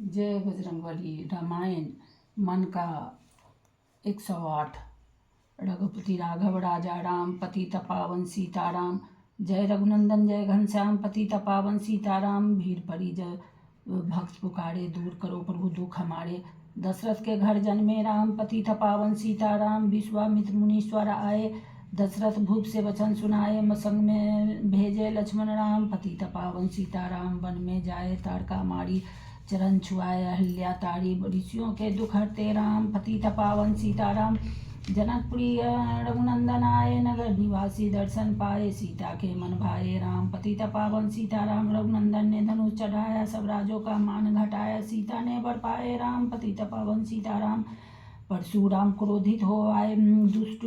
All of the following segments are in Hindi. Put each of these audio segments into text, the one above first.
जय बजरंगबली। रामायण मन का 108। रघुपति राघव राजा राम, पतित पावन सीताराम। जय रघुनंदन जय घनश्याम, पतित पावन सीताराम। भीड़ पड़ी जय भक्त पुकारे, दूर करो प्रभु दुख हमारे। दशरथ के घर जन्मे राम, पतित पावन सीताराम। विश्वामित्र मुनीश्वर आए, दशरथ भूप से वचन सुनाए। संग में भेजे लक्ष्मण राम, पतित पावन सीताराम। वन में जाए ताड़का मारी, चरण छुआए अहिल्या तारी। ऋषियों के दुख हरते राम, पतित पावन सीताराम। जनकपुरी रघुनंदन आए, नगर निवासी दर्शन पाए। सीता के मन भाए राम, पतित पावन सीताराम। रघुनंदन ने धनुष चढ़ाया, सब राजों का मान घटाया। सीता ने वर पाए राम, पतित पावन सीताराम। परशुराम क्रोधित हो आए, दुष्ट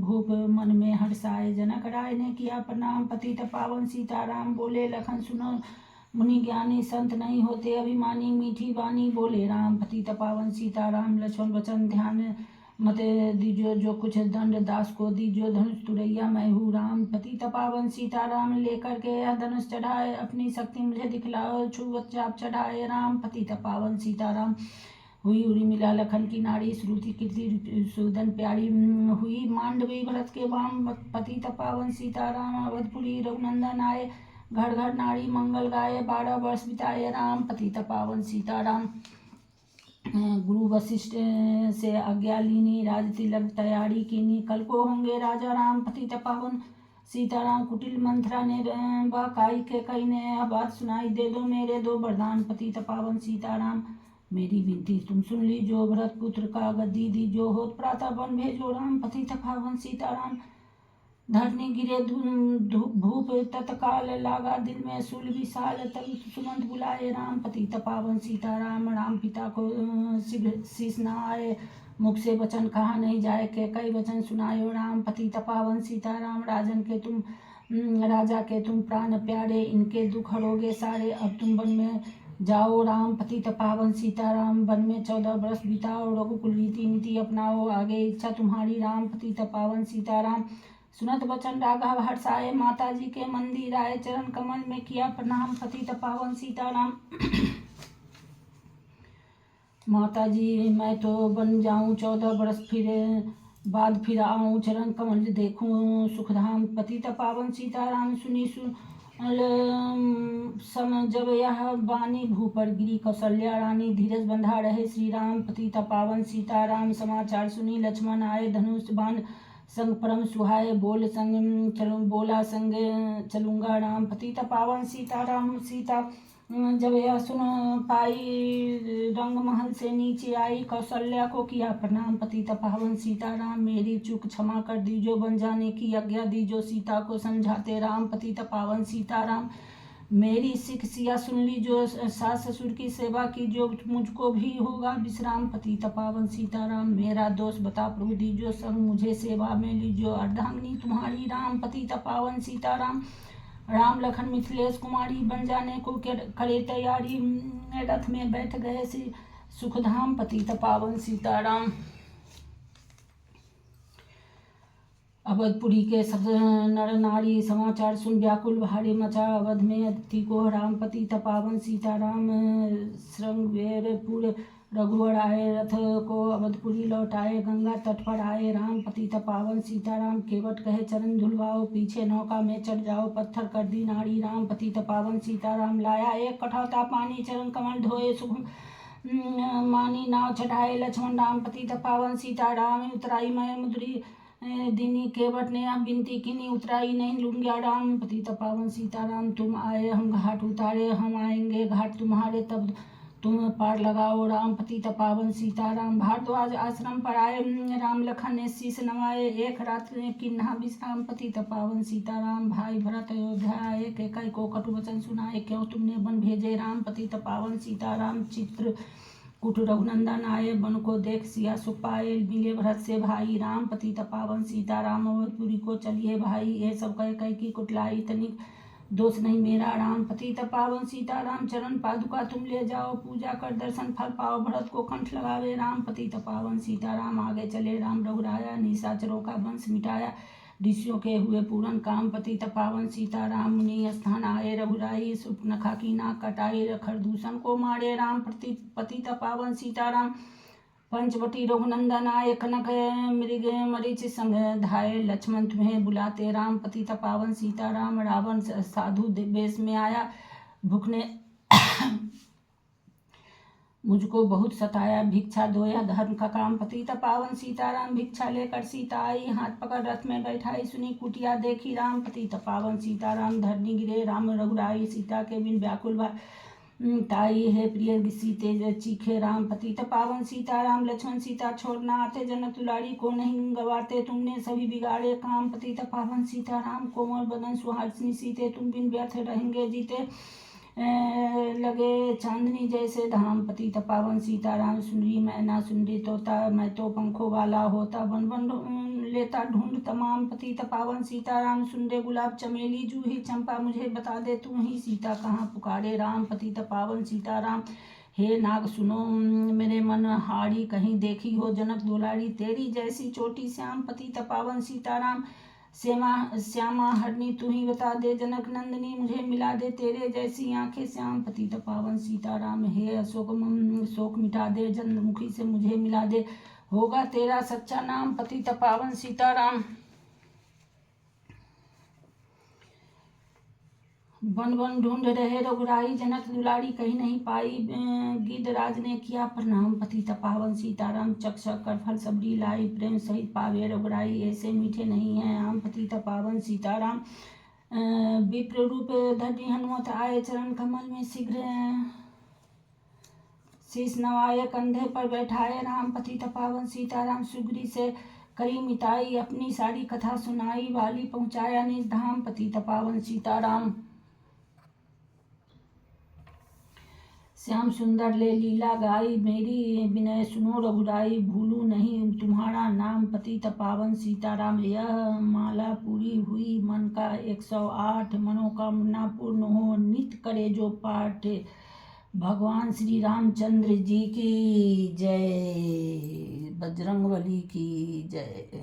भूप मन में हर्षाए। जनक राय ने किया प्रणाम, पतित पावन सीताराम। बोले लखन सुनो मुनि ज्ञानी, संत नहीं होते अभिमानी। मीठी वाणी बोले राम, पतित पावन सीताराम। लक्ष्मण वचन ध्यान मत दीजो, जो कुछ दंड दास को दीजो। धनुष तुरैया मैं हूँ राम, पतित पावन सीताराम। लेकर के यह धनुष चढ़ाए, अपनी शक्ति मुझे दिखलाओ। छुवत चाप चढ़ाए राम, पतित पावन सीताराम। हुई उर्मिला लखन की नारी, श्रुति कीर्ति सुदन प्यारी। हुई मांडवी भरत के वाम, पतित पावन सीताराम। अवधपुरी रघुनंदन आए, घर घर नारी मंगल गाए। 12 वर्ष बिताए राम, पतित पावन सीताराम। गुरु वशिष्ठ से आज्ञा लीनी, राज तिलक तैयारी कीनी। कल को होंगे राजा राम, पतित पावन सीताराम। कुटिल मंथरा ने बाकाई के कई ने बात सुनाई। दे दो मेरे दो वरदान, पतित पावन सीताराम। मेरी विनती तुम सुन लीजो, भरत पुत्र का गद्दी दीजो। होत प्रातः वन भेजो राम, पतित पावन सीताराम। धरनी गिरे भूप तत्काल, लागा दिल में शूल विशाल। तब सुमंत बुलाए राम, पतित पावन सीताराम। राम पिता को शीश न आए, मुख से वचन कहा नहीं जाए। के कई वचन सुनायो राम, पतित पावन सीताराम। राजा के तुम प्राण प्यारे, इनके दुख हरोगे सारे। अब तुम वन में जाओ राम, पतित पावन सीताराम। वन में 14 वर्ष बिताओ, रघुकुल रीति नीति अपनाओ। आगे इच्छा तुम्हारी राम, पतित पावन सीताराम। सुनत वचन राघव हर्षाए, माता जी के मंदिर आए। चरण कमल में किया प्रणाम, पतित पावन सीताराम। माता जी मैं तो बन जाऊं, 14 वर्ष बाद फिर आऊं। चरण कमल देखूं सुखधाम, पतित पावन सीताराम। सुनी सम जब यह बानी, भूपर गिरी कौशल्या रानी। धीरज बंधा रहे श्री राम, पतित पावन सीताराम। समाचार सुनी लक्ष्मण आए, धनुष बाण संग परम सुहाए। बोला संग चलूंगा राम, पतित पावन सीताराम। सीता जब यह सुन पाई, रंग महल से नीचे आई। कौशल्या को किया प्रणाम, पतित पावन सीताराम। मेरी चूक क्षमा कर दीजो, बन जाने की आज्ञा दीजो। सीता को समझाते राम, पतित पावन सीताराम। मेरी सिख सिया सुन लीजो, सास ससुर की सेवा कीजो। मुझको भी होगा विश्राम, पतित पावन सीताराम। मेरा दोष बता प्रभु दीजो, संग मुझे सेवा में लीजो। अर्धांगिनी तुम्हारी राम, पतित पावन सीताराम। राम लखन मिथिलेश कुमारी, बन जाने को करे तैयारी। रथ में बैठ गए सुखधाम, पतित पावन सीताराम। अवधपुरी के सब नर नारी, समाचार सुन व्याकुल भारी मचा। अवध में अतिथि को राम, पतित पावन सीताराम। श्रृंगवेरपुर रघुवर आए, रथ को अवधपुरी लौटाए। गंगा तट पर आए राम, पतित पावन सीताराम। केवट कहे चरण धुलवाओ, पीछे नौका में चढ़ जाओ। पत्थर कर दी नाड़ी राम, पतित पावन सीताराम। लाया एक कठौता पानी, चरण कमल धोए। सुख मानी नाव चढ़ाए लक्ष्मण राम, पतित पावन सीताराम। उतराई मैं मुद्री दीनी, केवट ने अब विनती कीनी। उतराई नहीं लूंगा राम, पतित पावन सीताराम। तुम आए हम घाट उतारे, हम आएंगे घाट तुम्हारे। तब तुम पार लगाओ राम, पतित पावन सीताराम। भारद्वाज आश्रम पर आए राम, लखन ने शीश नवाए। एक रात ने किन्हा विश्राम, पतित पावन सीताराम। भाई भरत अयोध्या आए, के कई को कटु वचन सुनाए। क्यों तुमने वन भेजे राम, पतित पावन सीताराम। चित्र कुट रघुनंदन आए, वन को देख सिया सुख पाए। मिले भरत से भाई राम, पतित पावन सीताराम। अवधपुरी को चलिए भाई, ये सब कह कह की कुटलाई। तनिक दोष नहीं मेरा राम, पतित पावन सीताराम। चरण पादुका तुम ले जाओ, पूजा कर दर्शन फल पाओ। भरत को कंठ लगावे राम, पतित पावन सीताराम। आगे चले राम रघुराया, निशाचरों का वंश मिटाया। ऋषियों के हुए पूरन काम पतित पावन सीताराम। मुनि स्थान आए रघुराई, सुपनखा की नाक कटाई, खरदूषण को मारे राम पतित पावन सीताराम। पंचवटी रघुनंदन आए, कनक मृग मरीच संग धाये, लक्ष्मण तुम्हें बुलाते राम पतित पावन सीताराम। रावण साधु वेश में आया, भूख ने मुझको बहुत सताया, भिक्षा दोया धर्म का काम पतित पावन सीताराम। भिक्षा लेकर सीता आई, हाथ पकड़ रथ में बैठाई, सुनी कुटिया देखी राम पतित पावन सीताराम। धरनी गिरे राम रघुराई, सीता के बिन व्याकुल ताई है प्रिय सीते चीखे राम पतित पावन सीताराम। लक्ष्मण सीता छोड़ना आते, जनक दुलारी को नहीं गवाते, तुमने सभी बिगाड़े काम पतित पावन सीताराम। कोमल बदन सुहासिनी सीते, तुम बिन व्यर्थ रहेंगे जीते, लगे चांदनी जैसे धाम पतित पावन सीताराम। सुनरी मैना सुनरी तोता, मैं तो पंखों वाला होता, बन बन लेता ढूंढ तमाम पतित पावन सीताराम। सुंदे गुलाब चमेली जूही चंपा, मुझे बता दे तू ही सीता कहाँ पुकारे राम पतित पावन सीताराम। हे नाग सुनो मेरे मन हारी, कहीं देखी हो जनक दुलारी, तेरी जैसी चोटी श्याम पतित पावन सीताराम। श्यामा हरनी तू ही बता दे, जनक नंदिनी मुझे मिला दे, तेरे जैसी आंखें श्याम पतित पावन सीताराम। हे शोक मिटा दे, चंद्रमुखी से मुझे मिला दे, होगा तेरा सच्चा नाम पतित पावन सीताराम। वन वन ढूंढ रहे रघुराई, जनक दुलारी कहीं नहीं पाई, गिद्धराज ने किया प्रणाम पतित पावन सीताराम। चक कर फल सबरी लाई, प्रेम सहित पावे रघुराई, ऐसे मीठे नहीं हैं आम पतित पावन सीताराम। विप्र रूप धरी हनुमत आए, चरण कमल में शीघ्र शीश नवाए, कंधे पर बैठाए राम पतित पावन सीताराम। सुग्री से करी मिताई, अपनी सारी कथा सुनाई, वाली पहुँचाया निज धाम पतित पावन सीताराम। श्याम सुंदर ले लीला गाई, मेरी विनय सुनो रघुराई, भूलू नहीं तुम्हारा नाम पतित पावन सीताराम। यह माला पूरी हुई मन का 108, मनोकामना पूर्ण हो नित्य करे जो पाठ। भगवान श्री रामचंद्र जी की जय, बजरंगबली की जय।